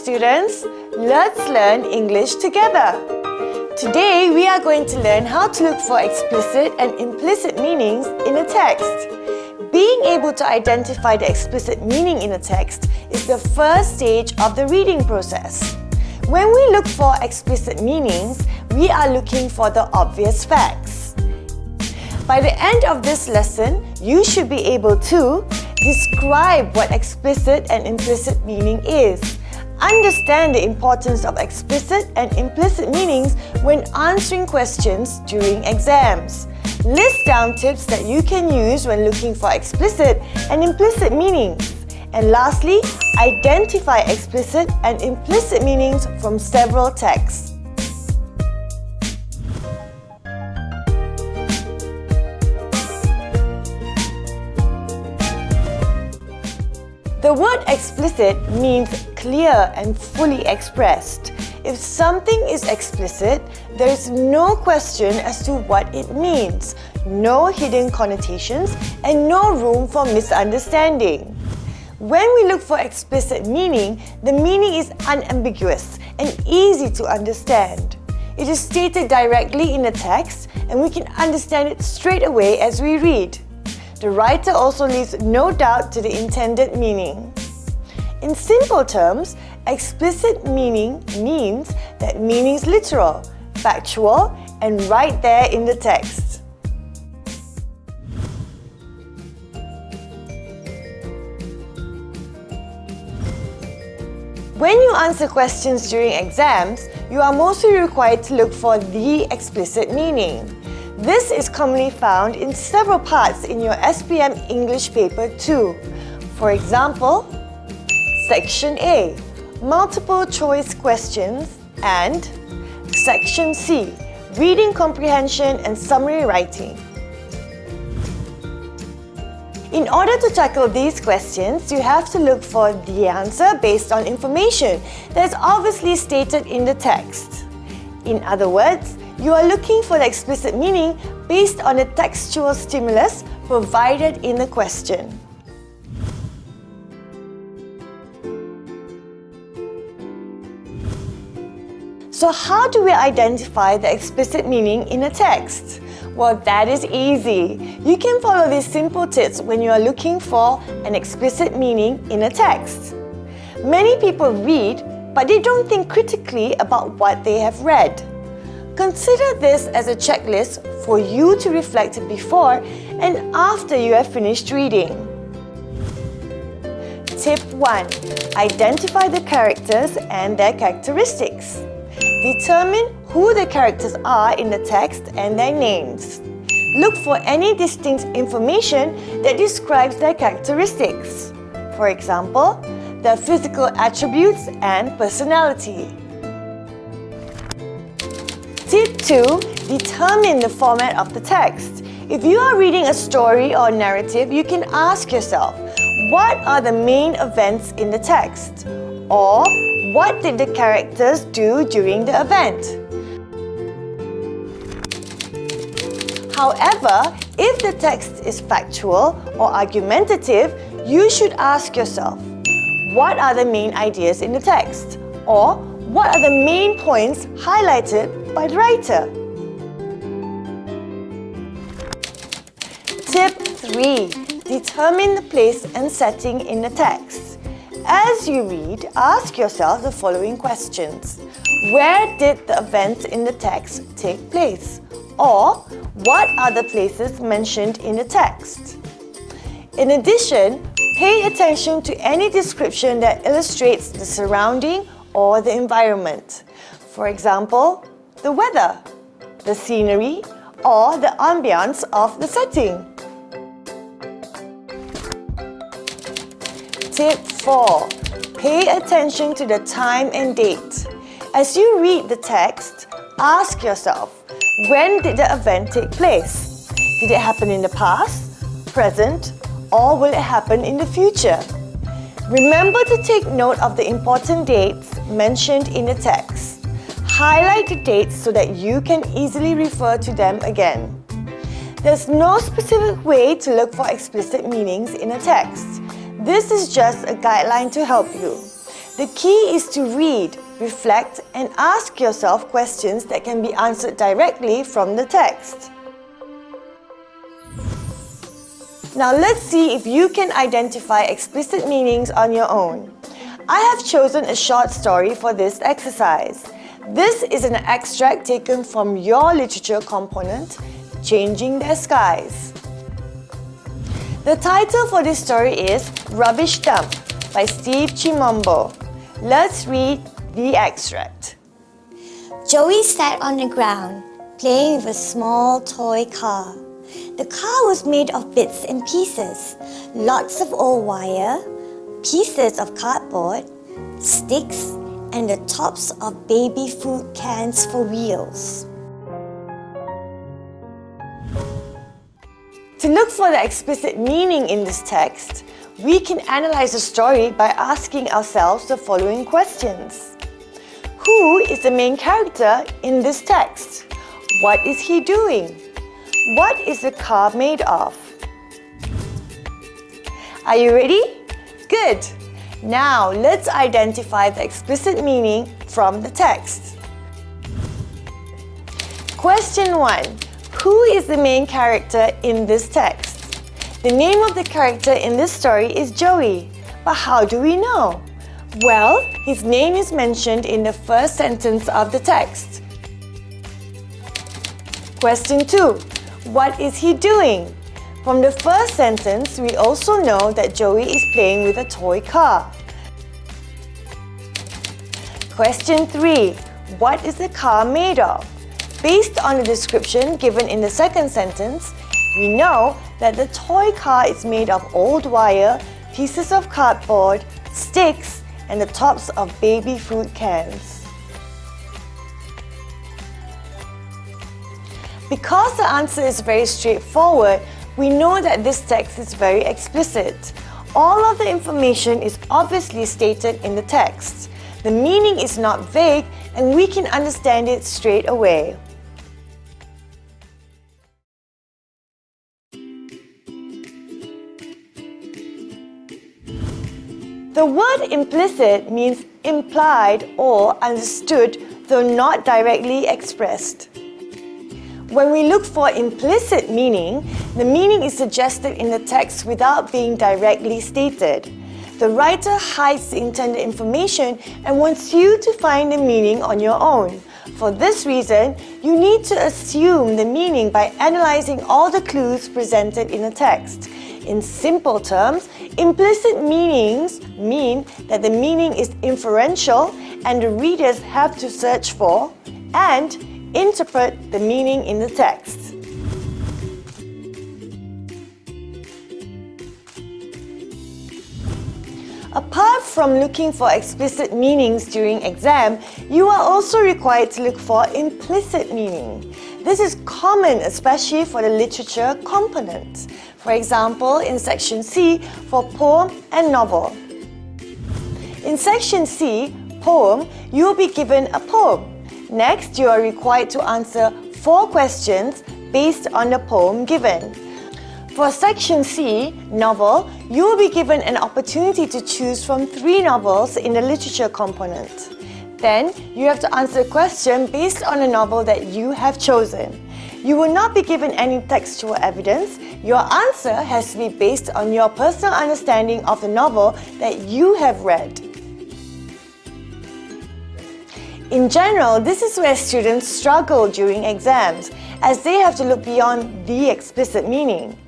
students, let's learn English together. Today we are going to learn how to look for explicit and implicit meanings in a text. Being able to identify the explicit meaning in a text is the first stage of the reading process. When we look for explicit meanings, we are looking for the obvious facts. By the end of this lesson, you should be able to describe what explicit and implicit meaning is, understand the importance of explicit and implicit meanings when answering questions during exams, list down tips that you can use when looking for explicit and implicit meanings, and lastly, identify explicit and implicit meanings from several texts. The word explicit means clear and fully expressed. If something is explicit, there is no question as to what it means, no hidden connotations, and no room for misunderstanding. When we look for explicit meaning, the meaning is unambiguous and easy to understand. It is stated directly in the text, and we can understand it straight away as we read. The writer also leaves no doubt to the intended meaning. In simple terms, explicit meaning means that meaning is literal, factual, and right there in the text. When you answer questions during exams, you are mostly required to look for the explicit meaning. This is commonly found in several parts in your SPM English paper too. For example, Section A, multiple choice questions, and Section C, reading comprehension and summary writing. In order to tackle these questions, you have to look for the answer based on information that is obviously stated in the text. In other words, you are looking for the explicit meaning based on the textual stimulus provided in the question. So how do we identify the explicit meaning in a text? Well, that is easy. You can follow these simple tips when you are looking for an explicit meaning in a text. Many people read, but they don't think critically about what they have read. Consider this as a checklist for you to reflect before and after you have finished reading. Tip 1. Identify the characters and their characteristics. Determine who the characters are in the text and their names. Look for any distinct information that describes their characteristics. For example, their physical attributes and personality. Tip 2. Determine the format of the text. If you are reading a story or narrative, you can ask yourself, what are the main events in the text? Or, what did the characters do during the event? However, if the text is factual or argumentative, you should ask yourself, what are the main ideas in the text? Or, what are the main points highlighted by the writer? Tip 3. Determine the place and setting in the text. As you read, ask yourself the following questions. Where did the event in the text take place? Or, what are the places mentioned in the text? In addition, pay attention to any description that illustrates the surrounding or the environment. For example, the weather, the scenery, or the ambience of the setting. Tip 4. Pay attention to the time and date. As you read the text, ask yourself, when did the event take place? Did it happen in the past, present, or will it happen in the future? Remember to take note of the important dates mentioned in the text. Highlight the dates so that you can easily refer to them again. There's no specific way to look for explicit meanings in a text. This is just a guideline to help you. The key is to read, reflect, and ask yourself questions that can be answered directly from the text. Now let's see if you can identify explicit meanings on your own. I have chosen a short story for this exercise. This is an extract taken from your literature component, Changing Their Skies. The title for this story is Rubbish Dump by Steve Chimambo. Let's read the extract. Joey sat on the ground, playing with a small toy car. The car was made of bits and pieces, lots of old wire, pieces of cardboard, sticks, and the tops of baby food cans for wheels. To look for the explicit meaning in this text, we can analyze the story by asking ourselves the following questions. Who is the main character in this text? What is he doing? What is the car made of? Are you ready? Good! Now let's identify the explicit meaning from the text. Question 1. Who is the main character in this text? The name of the character in this story is Joey, but how do we know? Well, his name is mentioned in the first sentence of the text. Question 2. What is he doing? From the first sentence, we also know that Joey is playing with a toy car. Question 3. What is the car made of? Based on the description given in the second sentence, we know that the toy car is made of old wire, pieces of cardboard, sticks, and the tops of baby food cans. Because the answer is very straightforward, we know that this text is very explicit. All of the information is obviously stated in the text. The meaning is not vague, and we can understand it straight away. The word implicit means implied or understood, though not directly expressed. When we look for implicit meaning, the meaning is suggested in the text without being directly stated. The writer hides the intended information and wants you to find the meaning on your own. For this reason, you need to assume the meaning by analyzing all the clues presented in the text. In simple terms, implicit meanings mean that the meaning is inferential and the readers have to search for and interpret the meaning in the text. Apart from looking for explicit meanings during exam, you are also required to look for implicit meaning. This is common especially for the literature component. For example, in section C for poem and novel. In section C, poem, you will be given a poem. Next, you are required to answer 4 questions based on the poem given. For section C, novel, you will be given an opportunity to choose from 3 novels in the literature component. Then, you have to answer a question based on a novel that you have chosen. You will not be given any textual evidence. Your answer has to be based on your personal understanding of the novel that you have read. In general, this is where students struggle during exams, as they have to look beyond the explicit meaning.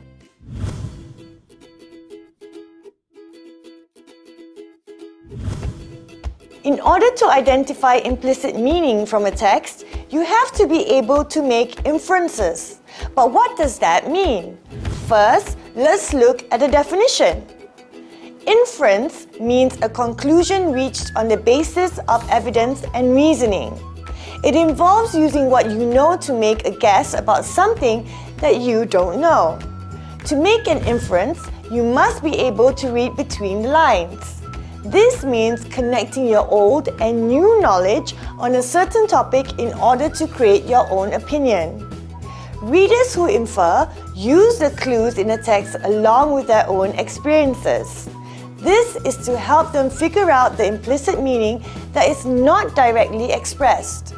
In order to identify implicit meaning from a text, you have to be able to make inferences. But what does that mean? First, let's look at the definition. Inference means a conclusion reached on the basis of evidence and reasoning. It involves using what you know to make a guess about something that you don't know. To make an inference, you must be able to read between the lines. This means connecting your old and new knowledge on a certain topic in order to create your own opinion. Readers who infer use the clues in the text along with their own experiences. This is to help them figure out the implicit meaning that is not directly expressed.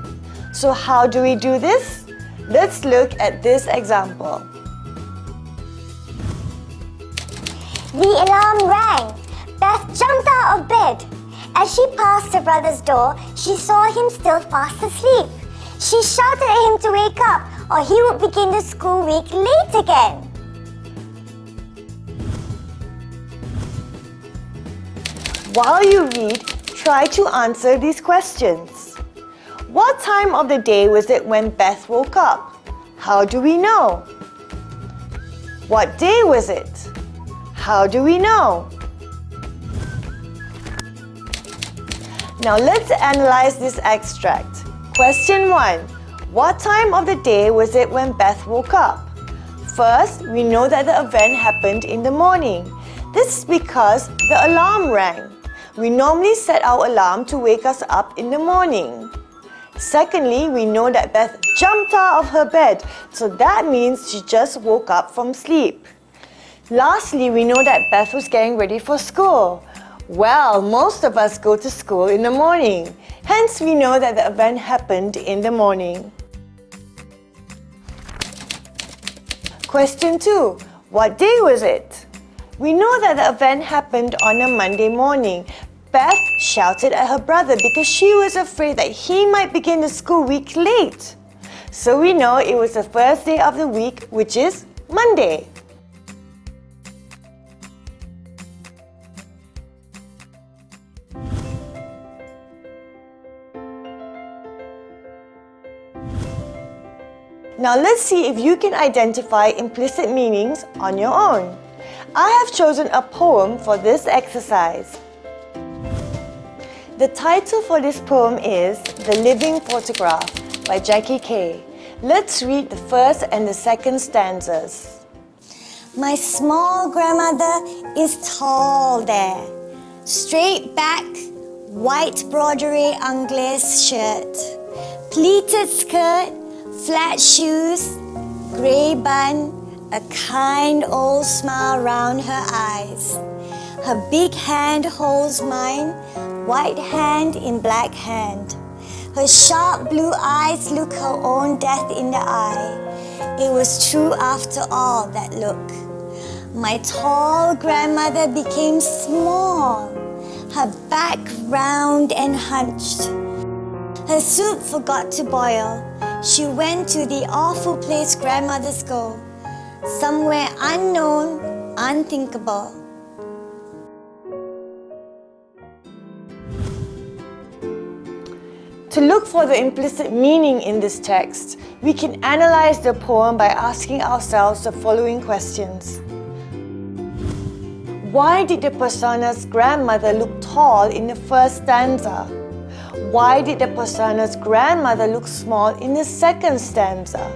So how do we do this? Let's look at this example. The alarm rang. Beth jumped out of bed. As she passed her brother's door, she saw him still fast asleep. She shouted at him to wake up, or he would begin the school week late again. While you read, try to answer these questions. What time of the day was it when Beth woke up? How do we know? What day was it? How do we know? Now let's analyze this extract. Question 1. What time of the day was it when Beth woke up? First, we know that the event happened in the morning. This is because the alarm rang. We normally set our alarm to wake us up in the morning. Secondly, we know that Beth jumped out of her bed, so that means she just woke up from sleep. Lastly, we know that Beth was getting ready for school. Well, most of us go to school in the morning. Hence, we know that the event happened in the morning. Question 2. What day was it? We know that the event happened on a Monday morning. Beth shouted at her brother because she was afraid that he might begin the school week late. So we know it was the first day of the week, which is Monday. Now let's see if you can identify implicit meanings on your own. I have chosen a poem for this exercise. The title for this poem is The Living Photograph by Jackie Kay. Let's read the first and the second stanzas. My small grandmother is tall there. Straight back, white broderie anglaise shirt, pleated skirt, flat shoes, grey bun, a kind old smile round her eyes. Her big hand holds mine, white hand in black hand. Her sharp blue eyes look her own death in the eye. It was true after all, that look. My tall grandmother became small, her back round and hunched. Her soup forgot to boil. She went to the awful place grandmothers go, somewhere unknown, unthinkable. To look for the implicit meaning in this text, we can analyze the poem by asking ourselves the following questions. Why did the persona's grandmother look tall in the first stanza? Why did the persona's grandmother look small in the second stanza?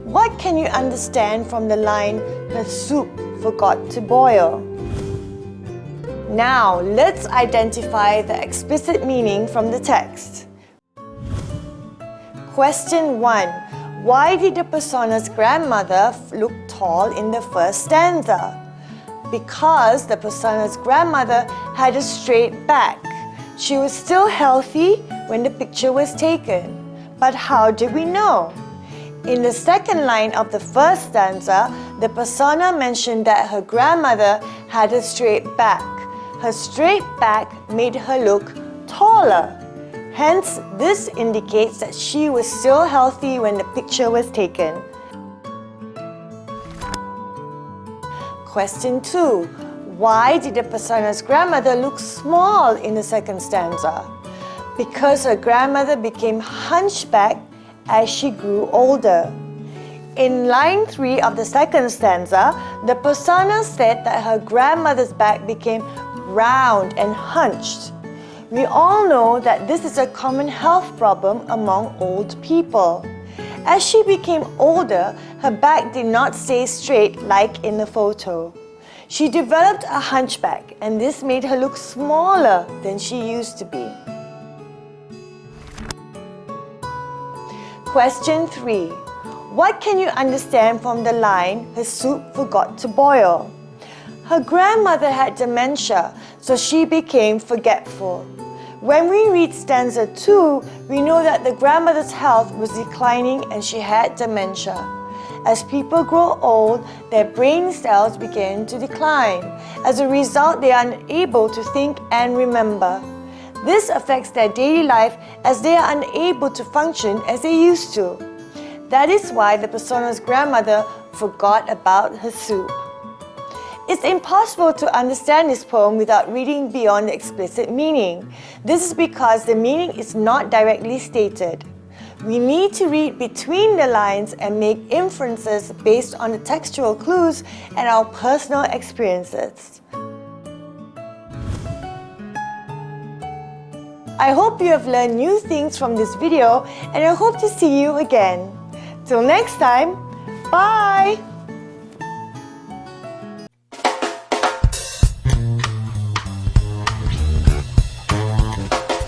What can you understand from the line, her soup forgot to boil? Now, let's identify the explicit meaning from the text. Question 1. Why did the persona's grandmother look tall in the first stanza? Because the persona's grandmother had a straight back. She was still healthy when the picture was taken. But how did we know? In the second line of the first stanza, the persona mentioned that her grandmother had a straight back. Her straight back made her look taller. Hence, this indicates that she was still healthy when the picture was taken. Question 2. Why did the persona's grandmother look small in the second stanza? Because her grandmother became hunchbacked as she grew older. In line 3 of the second stanza, the persona said that her grandmother's back became round and hunched. We all know that this is a common health problem among old people. As she became older, her back did not stay straight like in the photo. She developed a hunchback, and this made her look smaller than she used to be. Question 3. What can you understand from the line, her soup forgot to boil? Her grandmother had dementia, so she became forgetful. When we read stanza 2, we know that the grandmother's health was declining and she had dementia. As people grow old, their brain cells begin to decline. As a result, they are unable to think and remember. This affects their daily life as they are unable to function as they used to. That is why the persona's grandmother forgot about her soup. It's impossible to understand this poem without reading beyond the explicit meaning. This is because the meaning is not directly stated. We need to read between the lines and make inferences based on the textual clues and our personal experiences. I hope you have learned new things from this video and I hope to see you again. Till next time, bye!